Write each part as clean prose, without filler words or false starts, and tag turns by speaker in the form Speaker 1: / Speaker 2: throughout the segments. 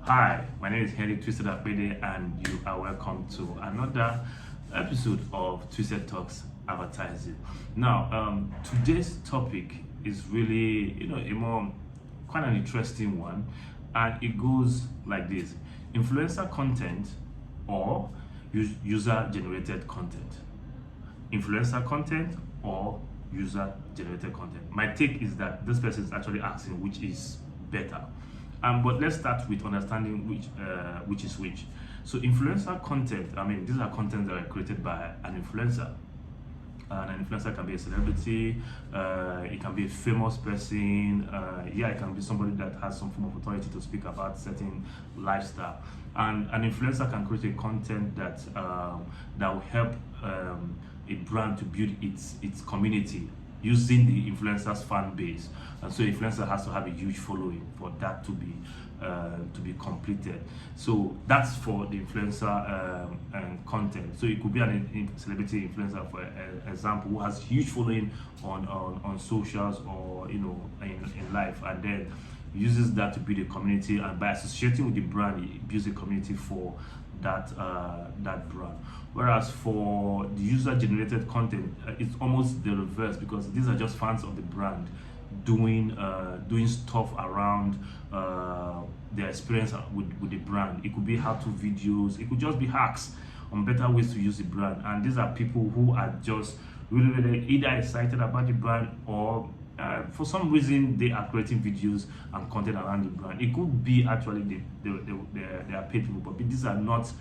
Speaker 1: Hi, my name is Henry Twisted Apede, and you are welcome to another episode of Twisted Talks Advertising. Now, today's topic is really, a more quite an interesting one, and it goes like this: influencer content or user-generated content. Influencer content or user-generated content. My take is that this person is actually asking which is better. But let's start with understanding which is which. So influencer content, these are content that are created by an influencer. And an influencer can be a celebrity, it can be a famous person, it can be somebody that has some form of authority to speak about certain lifestyle. And an influencer can create a content that will help a brand to build its community using the influencer's fan base. And so influencer has to have a huge following for that to be completed. So that's for the influencer content. So it could be a celebrity influencer, for example, who has huge following on socials or in life, and then uses that to build a community, and by associating with the brand, it builds a community for that brand. Whereas for the user-generated content, it's almost the reverse, because these are just fans of the brand doing stuff around their experience with the brand. It could be how-to videos, it could just be hacks on better ways to use the brand. And these are people who are just really either excited about the brand, or for some reason they are creating videos and content around the brand. It could be actually they are paid people, but these are not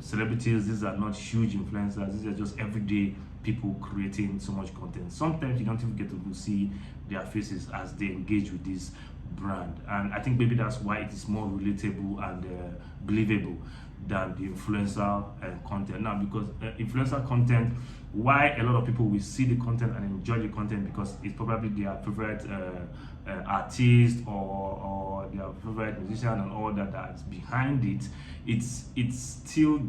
Speaker 1: celebrities, these are not huge influencers, these are just everyday people creating so much content. Sometimes you don't even get to see their faces as they engage with this brand, and I think maybe that's why it is more relatable and believable than the influencer content. Now, because influencer content, why a lot of people will see the content and enjoy the content, because it's probably their favorite artist or their favorite musician and all that's behind it. It's still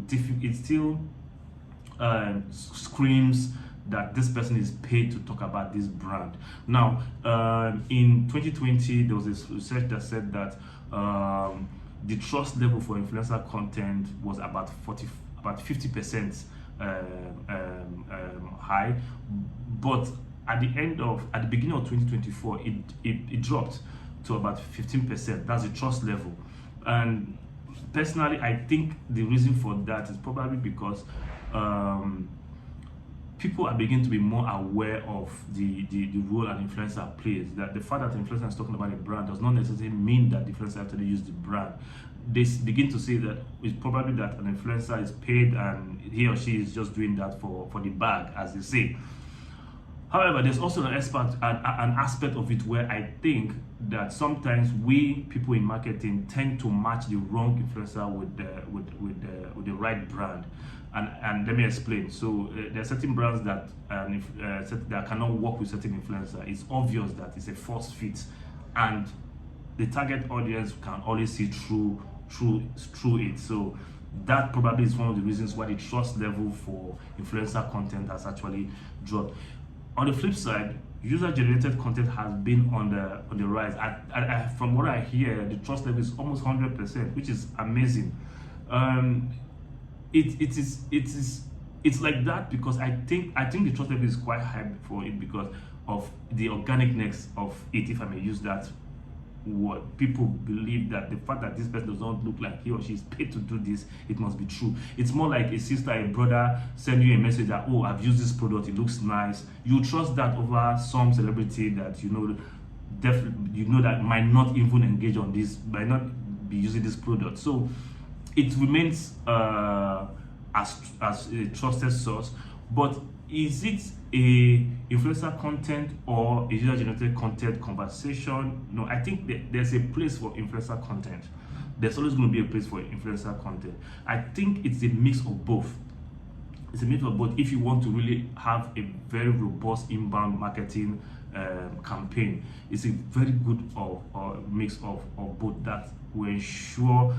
Speaker 1: screams that this person is paid to talk about this brand. Now, in 2020, there was this research that said that the trust level for influencer content was about 50% high, but at the beginning of 2024, it dropped to about 15%. That's the trust level. And personally, I think the reason for that is probably because people are beginning to be more aware of the role an influencer plays. That the fact that the influencer is talking about a brand does not necessarily mean that the influencer actually use the brand. They begin to say that it's probably that an influencer is paid and he or she is just doing that for the bag, as they say. However, there's also an aspect of it where I think that sometimes we people in marketing tend to match the wrong influencer with the right brand. And let me explain. So there are certain brands that that cannot work with certain influencer. It's obvious that it's a force fit, and the target audience can always see through it. So that probably is one of the reasons why the trust level for influencer content has actually dropped. On the flip side, user-generated content has been on the rise. From what I hear, the trust level is almost 100%, which is amazing. It's like that because I think the trust level is quite high for it because of the organicness of it, if I may use that word. People believe that the fact that this person does not look like he or she is paid to do this, it must be true. It's more like a sister, a brother send you a message that, oh, I've used this product, it looks nice. You trust that over some celebrity that that might not even engage on this, might not be using this product. So it remains as a trusted source. But is it a influencer content or a user-generated content conversation? No, I think there's a place for influencer content. There's always going to be a place for influencer content. I think it's a mix of both. It's a mix of both. If you want to really have a very robust inbound marketing campaign, it's a very good mix of both that will ensure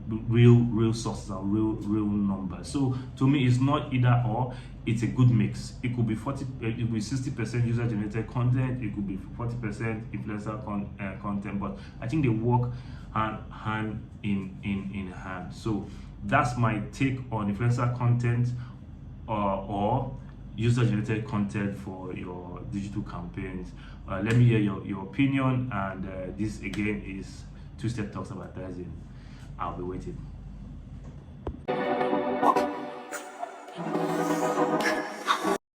Speaker 1: real sources and real numbers. So to me, it's not either or. It's a good mix. It could be 60% user generated content. It could be 40% influencer content. But I think they work hand in hand. So that's my take on influencer content or user generated content for your digital campaigns. Let me hear your opinion. And this again is Two Step Talks Advertising. I'll be waiting.